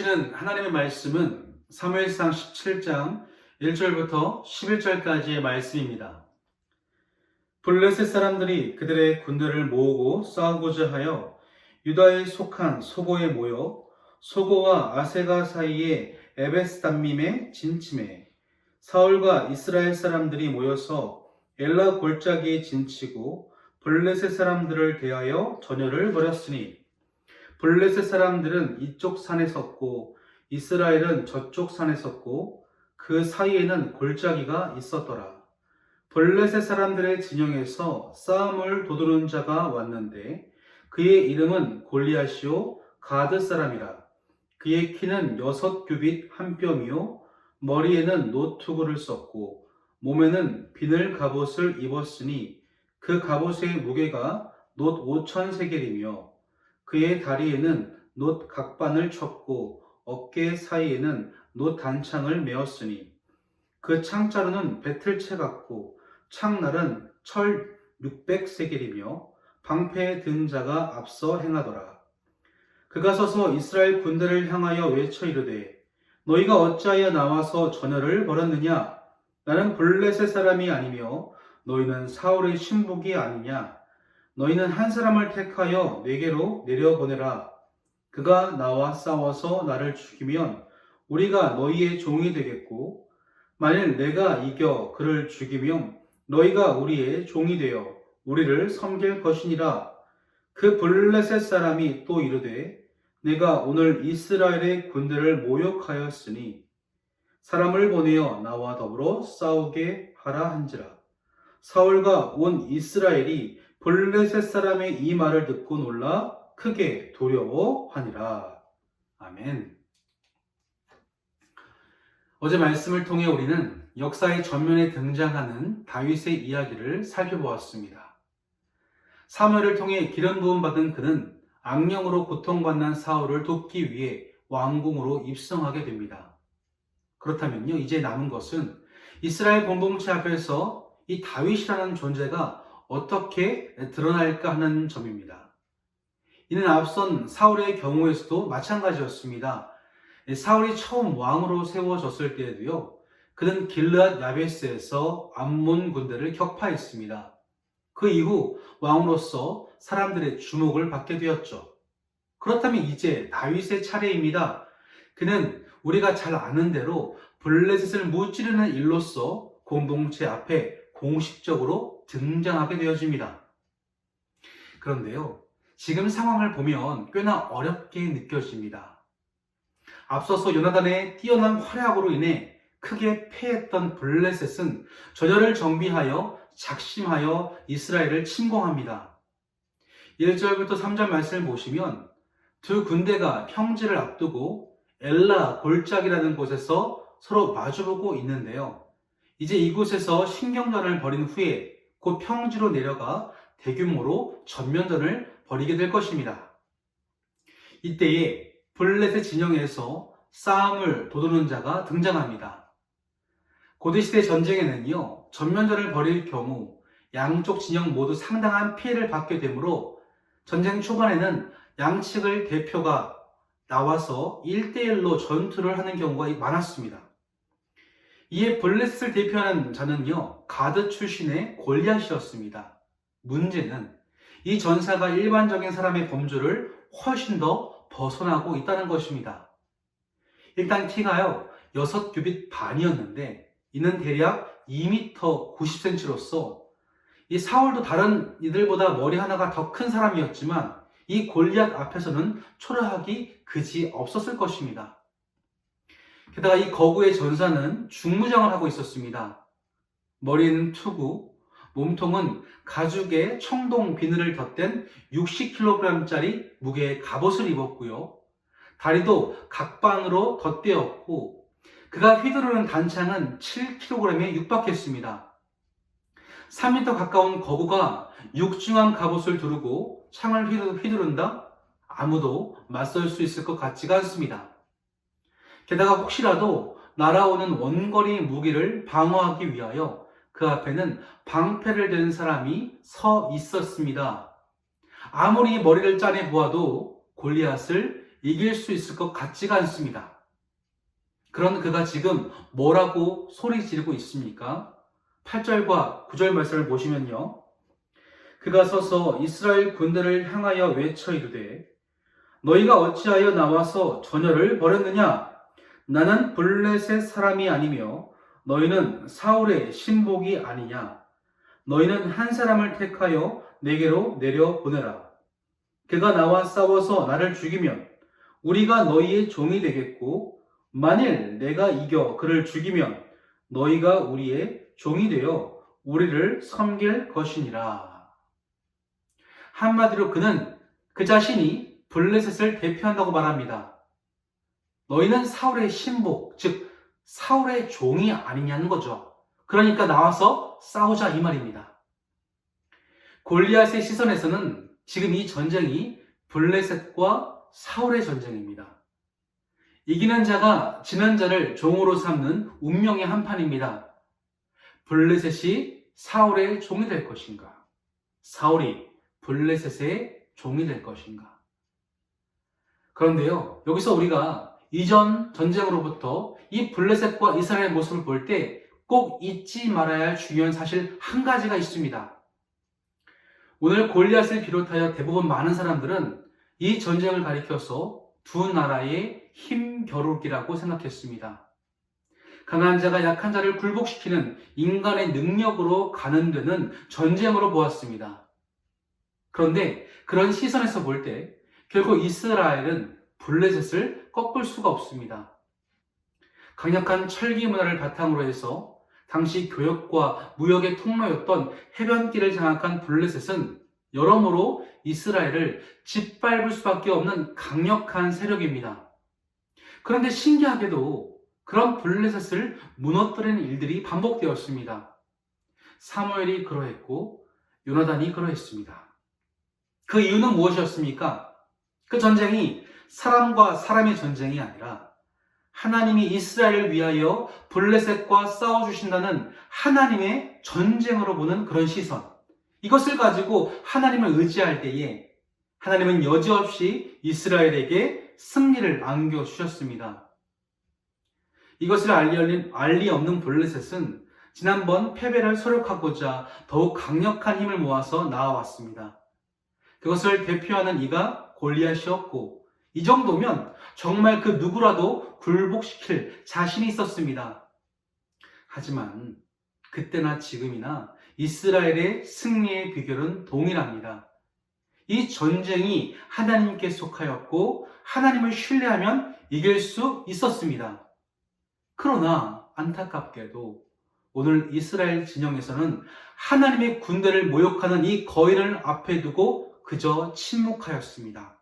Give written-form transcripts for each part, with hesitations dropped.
들으시는 하나님의 말씀은 사무엘상 17장 1절부터 11절까지의 말씀입니다. 블레셋 사람들이 그들의 군대를 모으고 싸우고자 하여 유다에 속한 소고에 모여 소고와 아세가 사이의 에베스담밈에 진침해 사울과 이스라엘 사람들이 모여서 엘라 골짜기에 진치고 블레셋 사람들을 대하여 전열을 벌였으니 블레셋 사람들은 이쪽 산에 섰고 이스라엘은 저쪽 산에 섰고 그 사이에는 골짜기가 있었더라. 블레셋 사람들의 진영에서 싸움을 도두는 자가 왔는데 그의 이름은 골리앗이요 가드 사람이라. 그의 키는 6규빗 한 뼘이요 머리에는 노투구를 썼고 몸에는 비늘 갑옷을 입었으니 그 갑옷의 무게가 놋 5천 세겔이며 그의 다리에는 놋 각반을 쳤고 어깨 사이에는 놋 단창을 메었으니 그 창자루는 배틀채 같고 창날은 철 600세겔이며 방패에 든 자가 앞서 행하더라. 그가 서서 이스라엘 군대를 향하여 외쳐 이르되 너희가 어찌하여 나와서 전열을 벌였느냐? 나는 블레셋 사람이 아니며 너희는 사울의 신복이 아니냐? 너희는 한 사람을 택하여 내게로 내려보내라. 그가 나와 싸워서 나를 죽이면 우리가 너희의 종이 되겠고 만일 내가 이겨 그를 죽이면 너희가 우리의 종이 되어 우리를 섬길 것이니라. 그 블레셋 사람이 또 이르되 내가 오늘 이스라엘의 군대를 모욕하였으니 사람을 보내어 나와 더불어 싸우게 하라 한지라. 사울과 온 이스라엘이 블레셋 사람의 이 말을 듣고 놀라 크게 두려워하니라. 아멘. 어제 말씀을 통해 우리는 역사의 전면에 등장하는 다윗의 이야기를 살펴보았습니다. 사무엘을 통해 기름 부음 받은 그는 악령으로 고통받는 사울을 돕기 위해 왕궁으로 입성하게 됩니다. 그렇다면요, 이제 남은 것은 이스라엘 공동체 앞에서 이 다윗이라는 존재가 어떻게 드러날까 하는 점입니다. 이는 앞선 사울의 경우에서도 마찬가지였습니다. 사울이 처음 왕으로 세워졌을 때에도요, 그는 길르앗 야베스에서 암몬 군대를 격파했습니다. 그 이후 왕으로서 사람들의 주목을 받게 되었죠. 그렇다면 이제 다윗의 차례입니다. 그는 우리가 잘 아는 대로 블레셋을 무찌르는 일로서 공동체 앞에 공식적으로 등장하게 되어집니다. 그런데요, 지금 상황을 보면 꽤나 어렵게 느껴집니다. 앞서서 요나단의 뛰어난 활약으로 인해 크게 패했던 블레셋은 전열을 정비하여 작심하여 이스라엘을 침공합니다. 1절부터 3절 말씀을 보시면 두 군대가 평지를 앞두고 엘라 골짜기라는 곳에서 서로 마주보고 있는데요. 이제 이곳에서 신경전을 벌인 후에 곧 평지로 내려가 대규모로 전면전을 벌이게 될 것입니다. 이때에 블레셋 진영에서 싸움을 도두는 자가 등장합니다. 고대시대 전쟁에는요, 전면전을 벌일 경우 양쪽 진영 모두 상당한 피해를 받게 되므로 전쟁 초반에는 양측의 대표가 나와서 1대1로 전투를 하는 경우가 많았습니다. 이에 블레셋을 대표하는 자는요, 가드 출신의 골리앗이었습니다. 문제는 이 전사가 일반적인 사람의 범주를 훨씬 더 벗어나고 있다는 것입니다. 일단 키가요, 6규빗 반이었는데 이는 대략 2m 90cm로서 이 사울도 다른 이들보다 머리 하나가 더 큰 사람이었지만 이 골리앗 앞에서는 초라하기 그지 없었을 것입니다. 게다가 이 거구의 전사는 중무장을 하고 있었습니다. 머리에는 투구, 몸통은 가죽에 청동 비늘을 덧댄 60kg짜리 무게의 갑옷을 입었고요. 다리도 각반으로 덧대었고 그가 휘두르는 단창은 7kg에 육박했습니다. 3m 가까운 거구가 육중한 갑옷을 두르고 창을 휘두른다? 아무도 맞설 수 있을 것 같지가 않습니다. 게다가 혹시라도 날아오는 원거리 무기를 방어하기 위하여 그 앞에는 방패를 든 사람이 서 있었습니다. 아무리 머리를 짜내 보아도 골리앗을 이길 수 있을 것 같지가 않습니다. 그런 그가 지금 뭐라고 소리 지르고 있습니까? 8절과 9절 말씀을 보시면요. 그가 서서 이스라엘 군대를 향하여 외쳐 이르되 너희가 어찌하여 나와서 전열을 벌였느냐? 나는 블레셋 사람이 아니며 너희는 사울의 신복이 아니냐? 너희는 한 사람을 택하여 내게로 내려보내라. 그가 나와 싸워서 나를 죽이면 우리가 너희의 종이 되겠고 만일 내가 이겨 그를 죽이면 너희가 우리의 종이 되어 우리를 섬길 것이니라. 한마디로 그는 그 자신이 블레셋을 대표한다고 말합니다. 너희는 사울의 신복, 즉 사울의 종이 아니냐는 거죠. 그러니까 나와서 싸우자 이 말입니다. 골리앗의 시선에서는 지금 이 전쟁이 블레셋과 사울의 전쟁입니다. 이기는 자가 지는 자를 종으로 삼는 운명의 한판입니다. 블레셋이 사울의 종이 될 것인가? 사울이 블레셋의 종이 될 것인가? 그런데요, 여기서 우리가 이전 전쟁으로부터 이 블레셋과 이스라엘의 모습을 볼 때 꼭 잊지 말아야 할 중요한 사실 한 가지가 있습니다. 오늘 골리앗을 비롯하여 대부분 많은 사람들은 이 전쟁을 가리켜서 두 나라의 힘겨루기라고 생각했습니다. 강한 자가 약한 자를 굴복시키는 인간의 능력으로 가늠되는 전쟁으로 보았습니다. 그런데 그런 시선에서 볼 때 결국 이스라엘은 블레셋을 꺾을 수가 없습니다. 강력한 철기 문화를 바탕으로 해서 당시 교역과 무역의 통로였던 해변길을 장악한 블레셋은 여러모로 이스라엘을 짓밟을 수밖에 없는 강력한 세력입니다. 그런데 신기하게도 그런 블레셋을 무너뜨리는 일들이 반복되었습니다. 사무엘이 그러했고 요나단이 그러했습니다. 그 이유는 무엇이었습니까? 그 전쟁이 사람과 사람의 전쟁이 아니라 하나님이 이스라엘을 위하여 블레셋과 싸워주신다는 하나님의 전쟁으로 보는 그런 시선. 이것을 가지고 하나님을 의지할 때에 하나님은 여지없이 이스라엘에게 승리를 안겨주셨습니다. 이것을 알리 없는 블레셋은 지난번 패배를 소력하고자 더욱 강력한 힘을 모아서 나아왔습니다. 그것을 대표하는 이가 골리앗이었고 이 정도면 정말 그 누구라도 굴복시킬 자신이 있었습니다. 하지만 그때나 지금이나 이스라엘의 승리의 비결은 동일합니다. 이 전쟁이 하나님께 속하였고 하나님을 신뢰하면 이길 수 있었습니다. 그러나 안타깝게도 오늘 이스라엘 진영에서는 하나님의 군대를 모욕하는 이 거인을 앞에 두고 그저 침묵하였습니다.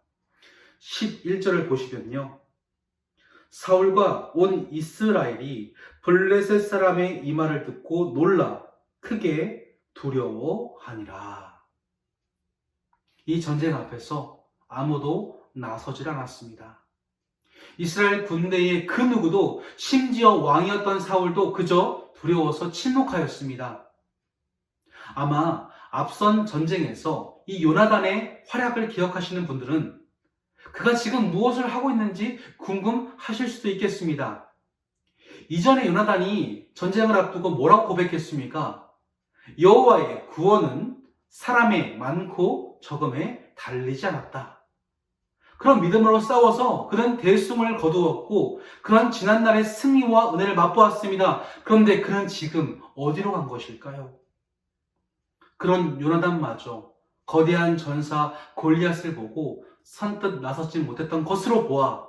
11절을 보시면요. 사울과 온 이스라엘이 블레셋 사람의 이 말을 듣고 놀라 크게 두려워하니라. 이 전쟁 앞에서 아무도 나서질 않았습니다. 이스라엘 군대의 그 누구도 심지어 왕이었던 사울도 그저 두려워서 침묵하였습니다. 아마 앞선 전쟁에서 이 요나단의 활약을 기억하시는 분들은 그가 지금 무엇을 하고 있는지 궁금하실 수도 있겠습니다. 이전에 요나단이 전쟁을 앞두고 뭐라고 고백했습니까? 여호와의 구원은 사람의 많고 적음에 달리지 않았다. 그런 믿음으로 싸워서 그는 대승을 거두었고 그런 지난날의 승리와 은혜를 맛보았습니다. 그런데 그는 지금 어디로 간 것일까요? 그런 요나단마저 거대한 전사 골리앗을 보고 선뜻 나서지 못했던 것으로 보아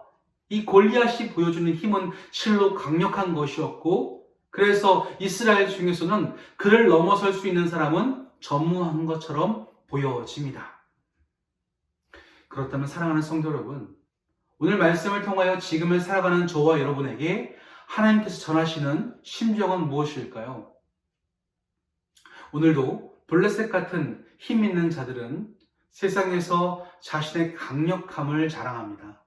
이 골리앗이 보여주는 힘은 실로 강력한 것이었고 그래서 이스라엘 중에서는 그를 넘어설 수 있는 사람은 전무한 것처럼 보여집니다. 그렇다면 사랑하는 성도 여러분, 오늘 말씀을 통하여 지금을 살아가는 저와 여러분에게 하나님께서 전하시는 심정은 무엇일까요? 오늘도 블레셋 같은 힘 있는 자들은 세상에서 자신의 강력함을 자랑합니다.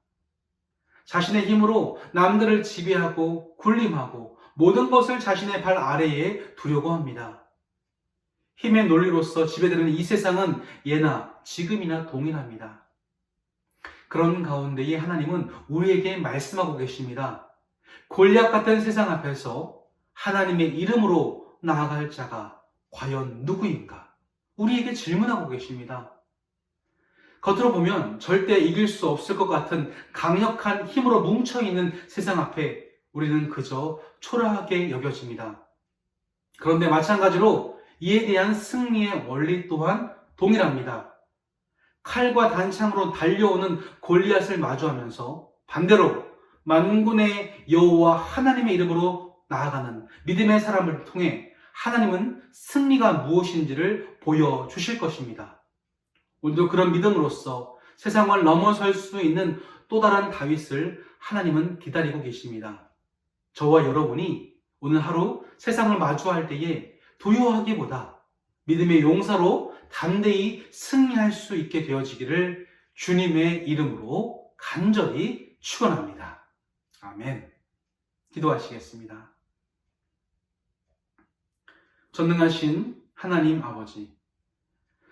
자신의 힘으로 남들을 지배하고 군림하고 모든 것을 자신의 발 아래에 두려고 합니다. 힘의 논리로서 지배되는 이 세상은 예나 지금이나 동일합니다. 그런 가운데에 하나님은 우리에게 말씀하고 계십니다. 골리앗 같은 세상 앞에서 하나님의 이름으로 나아갈 자가 과연 누구인가? 우리에게 질문하고 계십니다. 겉으로 보면 절대 이길 수 없을 것 같은 강력한 힘으로 뭉쳐있는 세상 앞에 우리는 그저 초라하게 여겨집니다. 그런데 마찬가지로 이에 대한 승리의 원리 또한 동일합니다. 칼과 단창으로 달려오는 골리앗을 마주하면서 반대로 만군의 여호와 하나님의 이름으로 나아가는 믿음의 사람을 통해 하나님은 승리가 무엇인지를 보여주실 것입니다. 오늘도 그런 믿음으로써 세상을 넘어설 수 있는 또 다른 다윗을 하나님은 기다리고 계십니다. 저와 여러분이 오늘 하루 세상을 마주할 때에 두려워하기보다 믿음의 용사로 담대히 승리할 수 있게 되어지기를 주님의 이름으로 간절히 축원합니다. 아멘. 기도하시겠습니다. 전능하신 하나님 아버지,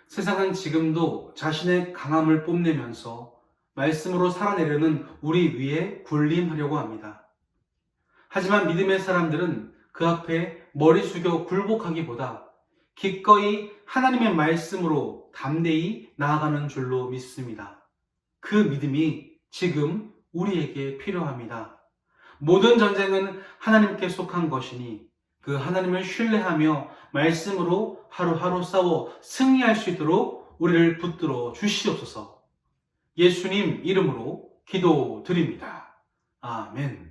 세상은 지금도 자신의 강함을 뽐내면서 말씀으로 살아내려는 우리 위에 군림하려고 합니다. 하지만 믿음의 사람들은 그 앞에 머리 숙여 굴복하기보다 기꺼이 하나님의 말씀으로 담대히 나아가는 줄로 믿습니다. 그 믿음이 지금 우리에게 필요합니다. 모든 전쟁은 하나님께 속한 것이니 그 하나님을 신뢰하며 말씀으로 하루하루 싸워 승리할 수 있도록 우리를 붙들어 주시옵소서. 예수님 이름으로 기도드립니다. 아멘.